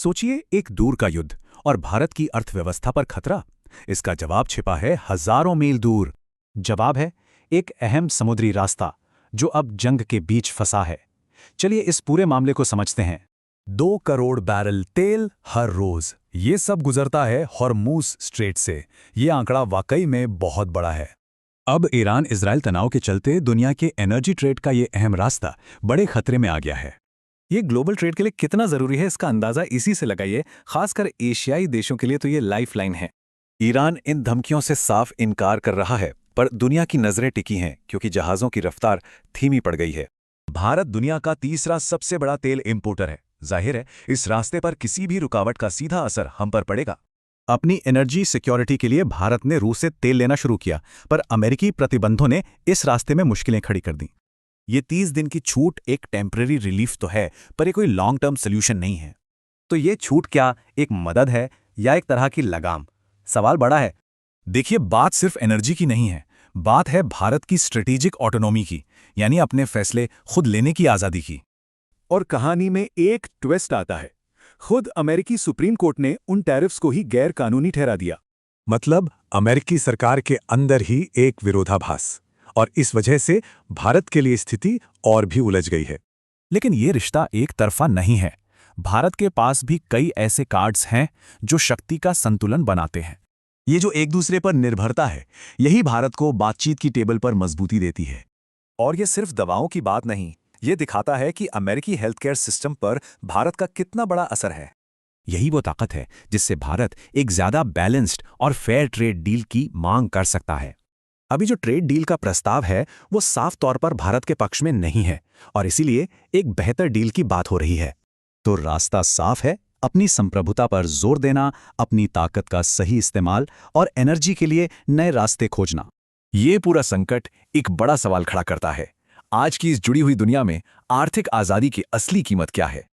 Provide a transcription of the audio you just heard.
सोचिए, एक दूर का युद्ध और भारत की अर्थव्यवस्था पर खतरा। इसका जवाब छिपा है हजारों मील दूर। जवाब है एक अहम समुद्री रास्ता जो अब जंग के बीच फंसा है। चलिए इस पूरे मामले को समझते हैं। 2 करोड़ बैरल तेल हर रोज, ये सब गुजरता है हॉर्मूज स्ट्रेट से। ये आंकड़ा वाकई में बहुत बड़ा है। अब ईरान इजराइल तनाव के चलते दुनिया के एनर्जी ट्रेड का ये अहम रास्ता बड़े खतरे में आ गया है। ये ग्लोबल ट्रेड के लिए कितना जरूरी है, इसका अंदाजा इसी से लगाइए। खासकर एशियाई देशों के लिए तो ये लाइफलाइन है। ईरान इन धमकियों से साफ इनकार कर रहा है, पर दुनिया की नजरें टिकी हैं क्योंकि जहाजों की रफ्तार धीमी पड़ गई है। भारत दुनिया का तीसरा सबसे बड़ा तेल इंपोर्टर है। जाहिर है इस रास्ते पर किसी भी रुकावट का सीधा असर हम पर पड़ेगा। अपनी एनर्जी सिक्योरिटी के लिए भारत ने रूस से तेल लेना शुरू किया, पर अमेरिकी प्रतिबंधों ने इस रास्ते में मुश्किलें खड़ी कर दी। ये 30 दिन की छूट एक टेम्परेरी रिलीफ तो है, पर ये कोई लॉन्ग टर्म सोल्यूशन नहीं है। तो ये छूट क्या एक मदद है या एक तरह की लगाम? सवाल बड़ा है। देखिए, बात सिर्फ एनर्जी की नहीं है, बात है भारत की स्ट्रेटेजिक ऑटोनॉमी की, यानी अपने फैसले खुद लेने की आज़ादी की। और कहानी में एक ट्विस्ट आता है। खुद अमेरिकी सुप्रीम कोर्ट ने उन टैरिफ्स को ही गैर कानूनी ठहरा दिया। मतलब अमेरिकी सरकार के अंदर ही एक विरोधाभास, और इस वजह से भारत के लिए स्थिति और भी उलझ गई है। लेकिन ये रिश्ता एक तरफा नहीं है। भारत के पास भी कई ऐसे कार्ड्स हैं जो शक्ति का संतुलन बनाते हैं। ये जो एक दूसरे पर निर्भरता है, यही भारत को बातचीत की टेबल पर मजबूती देती है। और ये सिर्फ दवाओं की बात नहीं, ये दिखाता है कि अमेरिकी हेल्थ केयर सिस्टम पर भारत का कितना बड़ा असर है। यही वो ताकत है जिससे भारत एक ज्यादा बैलेंस्ड और फेयर ट्रेड डील की मांग कर सकता है। अभी जो ट्रेड डील का प्रस्ताव है वो साफ तौर पर भारत के पक्ष में नहीं है, और इसीलिए एक बेहतर डील की बात हो रही है। तो रास्ता साफ है, अपनी संप्रभुता पर जोर देना, अपनी ताकत का सही इस्तेमाल और एनर्जी के लिए नए रास्ते खोजना। ये पूरा संकट एक बड़ा सवाल खड़ा करता है। आज की इस जुड़ी हुई दुनिया में आर्थिक आजादी की असली कीमत क्या है?